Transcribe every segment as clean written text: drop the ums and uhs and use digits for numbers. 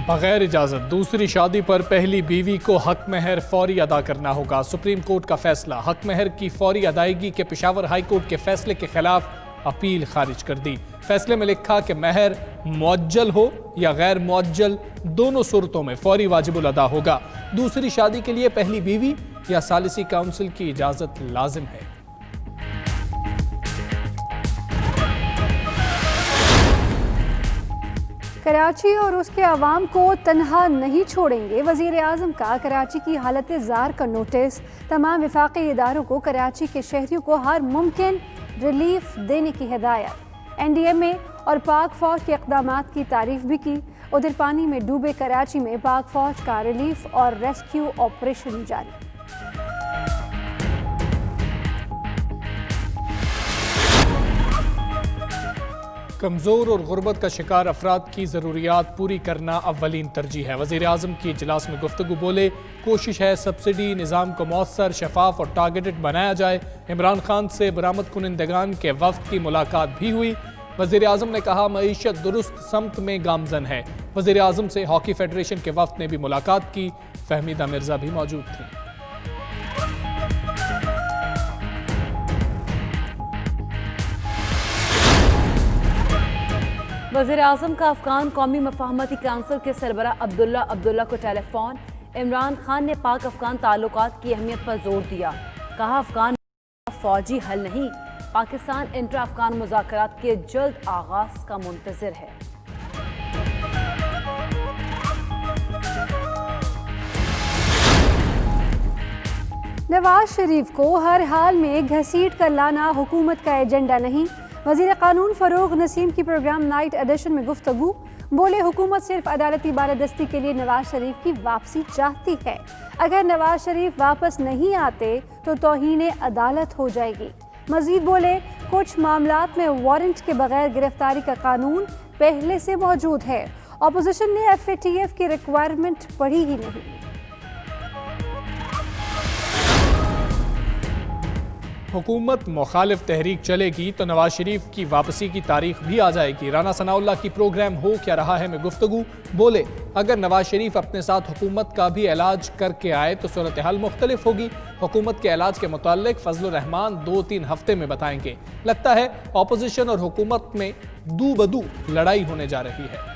بغیر اجازت دوسری شادی پر پہلی بیوی کو حق مہر فوری ادا کرنا ہوگا۔ سپریم کورٹ کا فیصلہ، حق مہر کی فوری ادائیگی کے پشاور ہائی کورٹ کے فیصلے کے خلاف اپیل خارج کر دی۔ فیصلے میں لکھا کہ مہر معجل ہو یا غیر معجل، دونوں صورتوں میں فوری واجب الادا ہوگا۔ دوسری شادی کے لیے پہلی بیوی یا ثالثی کونسل کی اجازت لازم ہے۔ کراچی اور اس کے عوام کو تنہا نہیں چھوڑیں گے، وزیر اعظم کا کراچی کی حالت زار کا نوٹس۔ تمام وفاقی اداروں کو کراچی کے شہریوں کو ہر ممکن ریلیف دینے کی ہدایت۔ این ڈی ایم اے اور پاک فوج کے اقدامات کی تعریف بھی کی۔ ادھر پانی میں ڈوبے کراچی میں پاک فوج کا ریلیف اور ریسکیو آپریشن جاری۔ کمزور اور غربت کا شکار افراد کی ضروریات پوری کرنا اولین ترجیح ہے۔ وزیر اعظم کی اجلاس میں گفتگو بولے، کوشش ہے سبسڈی نظام کو مؤثر، شفاف اور ٹارگیٹڈ بنایا جائے۔ عمران خان سے برآمد کنندگان کے وفد کی ملاقات بھی ہوئی۔ وزیر اعظم نے کہا معیشت درست سمت میں گامزن ہے۔ وزیر اعظم سے ہاکی فیڈریشن کے وفد نے بھی ملاقات کی۔ فہمیدہ مرزا بھی موجود تھیں۔ وزیر اعظم کا افغان قومی مفاہمتی کونسل کے سربراہ عبداللہ کو ٹیلی فون۔ عمران خان نے پاک افغان تعلقات کی اہمیت پر زور دیا، کہا افغان فوجی حل نہیں، پاکستان انٹرا افغان مذاکرات کے جلد آغاز کا منتظر ہے۔ نواز شریف کو ہر حال میں گھسیٹ کر لانا حکومت کا ایجنڈا نہیں، وزیر قانون فروغ نسیم کی پروگرام نائٹ ایڈیشن میں گفتگو۔ بولے حکومت صرف عدالتی بالادستی کے لیے نواز شریف کی واپسی چاہتی ہے، اگر نواز شریف واپس نہیں آتے تو توہین عدالت ہو جائے گی۔ مزید بولے کچھ معاملات میں وارنٹ کے بغیر گرفتاری کا قانون پہلے سے موجود ہے، اپوزیشن نے ایف اے ٹی ایف کی ریکوائرمنٹ پڑھی ہی نہیں۔ حکومت مخالف تحریک چلے گی تو نواز شریف کی واپسی کی تاریخ بھی آ جائے گی۔ رانا ثناء اللہ کی پروگرام ہو کیا رہا ہے میں گفتگو۔ بولے اگر نواز شریف اپنے ساتھ حکومت کا بھی علاج کر کے آئے تو صورتحال مختلف ہوگی۔ حکومت کے علاج کے متعلق فضل الرحمان 2-3 ہفتے میں بتائیں گے۔ لگتا ہے اپوزیشن اور حکومت میں دو بدو لڑائی ہونے جا رہی ہے۔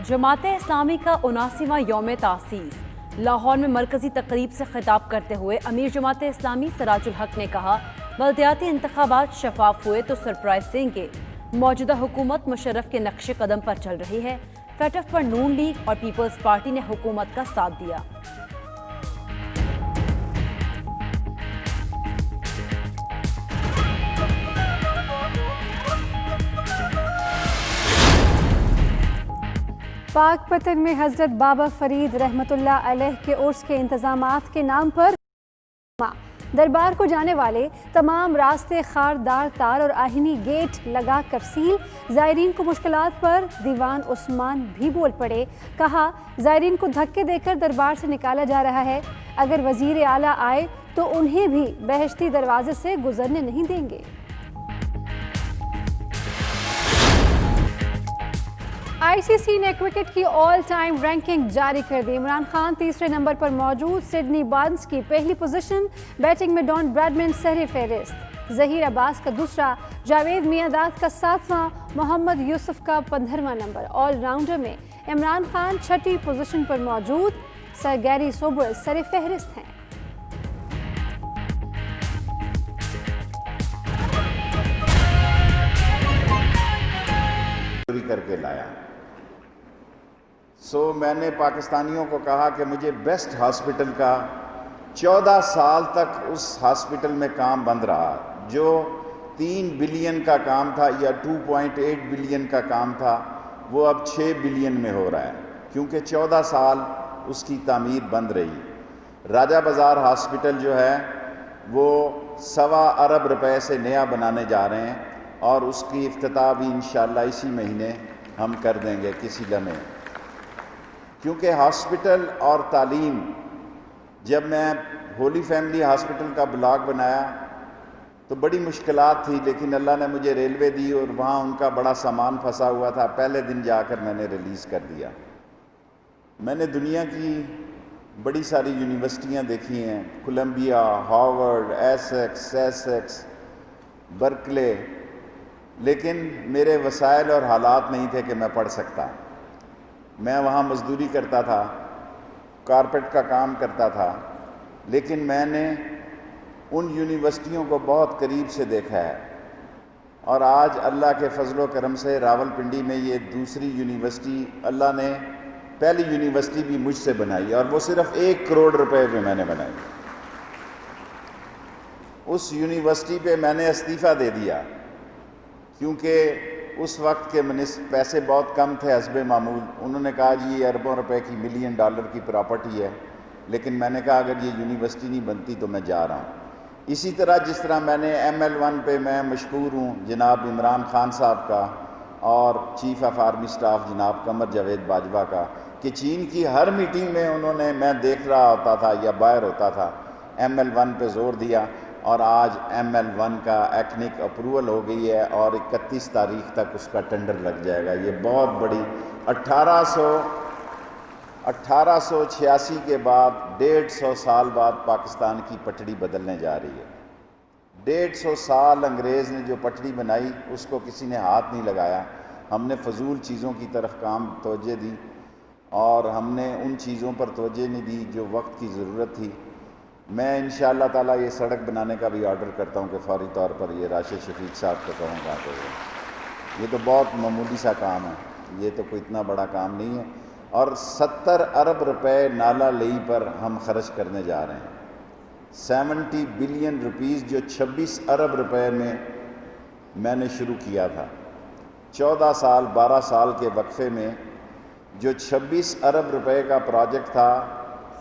جماعت اسلامی کا 79واں یوم تاسیس۔ لاہور میں مرکزی تقریب سے خطاب کرتے ہوئے امیر جماعت اسلامی سراج الحق نے کہا بلدیاتی انتخابات شفاف ہوئے تو سرپرائز دیں گے۔ موجودہ حکومت مشرف کے نقش قدم پر چل رہی ہے۔ فیٹف پر نون لیگ اور پیپلز پارٹی نے حکومت کا ساتھ دیا۔ پاک پتن میں حضرت بابا فرید رحمۃ اللہ علیہ کے عرس کے انتظامات کے نام پر دربار کو جانے والے تمام راستے خاردار تار اور آہنی گیٹ لگا کر سیل۔ زائرین کو مشکلات پر دیوان عثمان بھی بول پڑے، کہا زائرین کو دھکے دے کر دربار سے نکالا جا رہا ہے، اگر وزیر اعلیٰ آئے تو انہیں بھی بہشتی دروازے سے گزرنے نہیں دیں گے۔ آئی سی سی نے کرکٹ کی آل ٹائم رینکنگ جاری کر دی۔ عمران خان تیسرے نمبر پر موجود، سڈنی بارنز کی پہلی پوزیشن، بیٹنگ میں ڈان براڈمن سر فہرست، ظہیر عباس کا دوسرا، جاوید میانداد کا 7واں، محمد یوسف کا 15واں نمبر۔ آل راؤنڈر میں عمران خان 6ٹھی پوزیشن پر موجود، سر گیری سوبر سر فہرست ہیں۔ کر کے لایا۔ میں نے پاکستانیوں کو کہا کہ مجھے بیسٹ ہاسپٹل کا 14 سال تک اس ہاسپٹل میں کام بند رہا، جو 3 بلین کا کام تھا یا 2.8 بلین کا کام تھا، وہ اب 6 بلین میں ہو رہا ہے، کیونکہ 14 سال اس کی تعمیر بند رہی۔ راجہ بازار ہاسپٹل جو ہے وہ 1.25 ارب روپے سے نیا بنانے جا رہے ہیں، اور اس کی افتتاح بھی انشاءاللہ اسی مہینے ہم کر دیں گے کسی لمحے، کیونکہ ہاسپٹل اور تعلیم، جب میں ہولی فیملی ہاسپٹل کا بلاگ بنایا تو بڑی مشکلات تھی، لیکن اللہ نے مجھے ریلوے دی اور وہاں ان کا بڑا سامان پھنسا ہوا تھا، پہلے دن جا کر میں نے ریلیز کر دیا۔ میں نے دنیا کی بڑی ساری یونیورسٹیاں دیکھی ہیں، کولمبیا، ہارورڈ، ایسیکس، برکلے، لیکن میرے وسائل اور حالات نہیں تھے کہ میں پڑھ سکتا۔ میں وہاں مزدوری کرتا تھا، کارپیٹ کا کام کرتا تھا، لیکن میں نے ان یونیورسٹیوں کو بہت قریب سے دیکھا ہے، اور آج اللہ کے فضل و کرم سے راولپنڈی میں یہ دوسری یونیورسٹی، اللہ نے پہلی یونیورسٹی بھی مجھ سے بنائی، اور وہ صرف 1 کروڑ روپے میں نے بنائی۔ اس یونیورسٹی پہ میں نے استعفیٰ دے دیا، کیونکہ اس وقت کے پیسے بہت کم تھے حسب معمول۔ انہوں نے کہا جی یہ اربوں روپے کی، $1 ملین کی پراپرٹی ہے، لیکن میں نے کہا اگر یہ یونیورسٹی نہیں بنتی تو میں جا رہا ہوں۔ اسی طرح جس طرح میں نے ML1 پہ میں مشکور ہوں جناب عمران خان صاحب کا، اور چیف آف آرمی سٹاف جناب قمر جاوید باجوہ کا، کہ چین کی ہر میٹنگ میں انہوں نے، میں دیکھ رہا ہوتا تھا یا باہر ہوتا تھا، ML1 پہ زور دیا، اور آج ML1 کا ایکنک اپروول ہو گئی ہے، اور 31 تاریخ تک اس کا ٹینڈر لگ جائے گا۔ یہ بہت بڑی 1886 کے بعد 150 سال بعد پاکستان کی پٹڑی بدلنے جا رہی ہے۔ 150 سال انگریز نے جو پٹڑی بنائی اس کو کسی نے ہاتھ نہیں لگایا، ہم نے فضول چیزوں کی طرف توجہ دی، اور ہم نے ان چیزوں پر توجہ نہیں دی جو وقت کی ضرورت تھی۔ میں انشاءاللہ تعالیٰ یہ سڑک بنانے کا بھی آرڈر کرتا ہوں کہ فوری طور پر یہ راشد شفیق صاحب کو کہوں گا کہ یہ تو بہت معمولی سا کام ہے، یہ تو کوئی اتنا بڑا کام نہیں ہے، اور 70 ارب روپے نالا لئی پر ہم خرچ کرنے جا رہے ہیں۔ 70 بلین روپیز جو 26 ارب روپے میں نے شروع کیا تھا، 14 سال 12 سال کے وقفے میں جو 26 ارب روپے کا پروجیکٹ تھا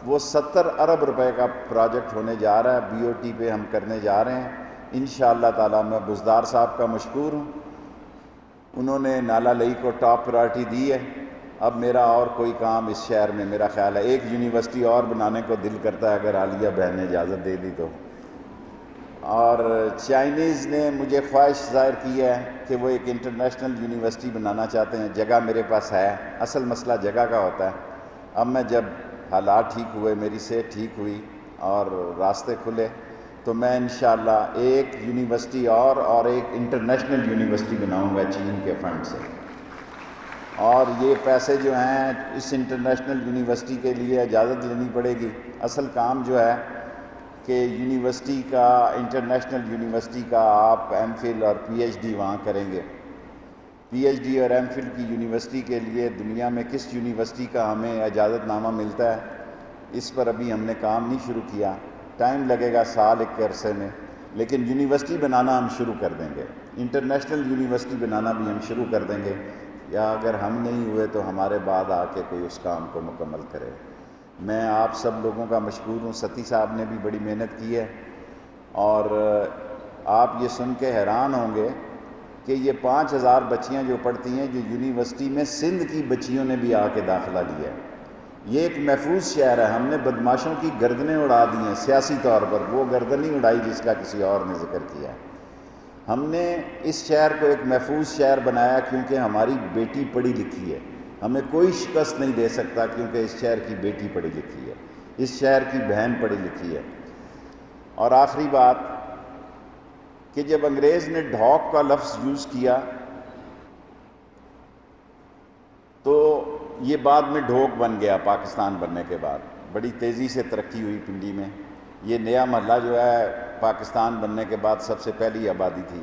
وہ 70 ارب روپے کا پروجیکٹ ہونے جا رہا ہے۔ BOT پہ ہم کرنے جا رہے ہیں انشاءاللہ تعالیٰ۔ میں بزدار صاحب کا مشکور ہوں، انہوں نے نالا لئی کو ٹاپ پرائرٹی دی ہے۔ اب میرا اور کوئی کام اس شہر میں، میرا خیال ہے ایک یونیورسٹی اور بنانے کو دل کرتا ہے اگر عالیہ بہن نے اجازت دے دی تو۔ اور چائنیز نے مجھے خواہش ظاہر کی ہے کہ وہ ایک انٹرنیشنل یونیورسٹی بنانا چاہتے ہیں، جگہ میرے پاس ہے، اصل مسئلہ جگہ کا ہوتا ہے۔ اب میں جب حالات ٹھیک ہوئے، میری صحت ٹھیک ہوئی اور راستے کھلے، تو میں انشاءاللہ ایک یونیورسٹی اور ایک انٹرنیشنل یونیورسٹی بناؤں گا چین کے فنڈ سے، اور یہ پیسے جو ہیں اس انٹرنیشنل یونیورسٹی کے لیے اجازت لینی پڑے گی۔ اصل کام جو ہے کہ یونیورسٹی کا، انٹرنیشنل یونیورسٹی کا آپ MPhil اور PhD وہاں کریں گے۔ PhD اور MPhil کی یونیورسٹی کے لیے دنیا میں کس یونیورسٹی کا ہمیں اجازت نامہ ملتا ہے، اس پر ابھی ہم نے کام نہیں شروع کیا، ٹائم لگے گا سال ایک عرصے میں، لیکن یونیورسٹی بنانا ہم شروع کر دیں گے، انٹرنیشنل یونیورسٹی بنانا بھی ہم شروع کر دیں گے، یا اگر ہم نہیں ہوئے تو ہمارے بعد آ کے کوئی اس کام کو مکمل کرے۔ میں آپ سب لوگوں کا مشکور ہوں، ستی صاحب نے بھی بڑی محنت کی ہے، اور آپ یہ سن کے حیران ہوں گے کہ یہ 5000 بچیاں جو پڑھتی ہیں، جو یونیورسٹی میں سندھ کی بچیوں نے بھی آ کے داخلہ لیا ہے۔ یہ ایک محفوظ شہر ہے، ہم نے بدماشوں کی گردنیں اڑا دی ہیں سیاسی طور پر، وہ گردن نہیں اڑائی جس کا کسی اور نے ذکر کیا ہے۔ ہم نے اس شہر کو ایک محفوظ شہر بنایا کیونکہ ہماری بیٹی پڑھی لکھی ہے، ہمیں کوئی شکست نہیں دے سکتا کیونکہ اس شہر کی بیٹی پڑھی لکھی ہے، اس شہر کی بہن پڑھی لکھی ہے۔ اور آخری بات کہ جب انگریز نے ڈھوک کا لفظ یوز کیا تو یہ بعد میں ڈھوک بن گیا، پاکستان بننے کے بعد بڑی تیزی سے ترقی ہوئی پنڈی میں۔ یہ نیا محلہ جو ہے پاکستان بننے کے بعد سب سے پہلی آبادی تھی۔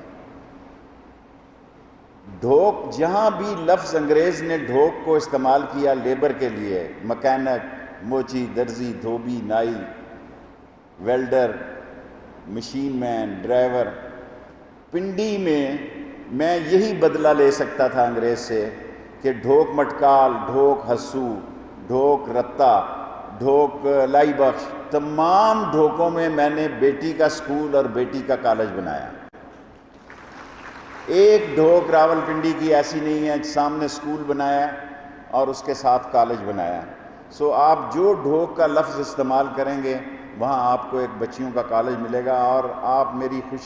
ڈھوک، جہاں بھی لفظ انگریز نے ڈھوک کو استعمال کیا لیبر کے لیے، مکینک، موچی، درزی، دھوبی، نائی، ویلڈر، مشین مین، ڈرائیور، پنڈی میں یہی بدلہ لے سکتا تھا انگریز سے کہ ڈھوک مٹکال، ڈھوک ہسو، ڈھوک رتا، ڈھوک لائی بخش، تمام ڈھوکوں میں نے بیٹی کا سکول اور بیٹی کا کالج بنایا۔ ایک ڈھوک راولپنڈی کی ایسی نہیں ہے، سامنے سکول بنایا اور اس کے ساتھ کالج بنایا۔ سو آپ جو ڈھوک کا لفظ استعمال کریں گے وہاں آپ کو ایک بچیوں کا کالج ملے گا، اور آپ میری خوشی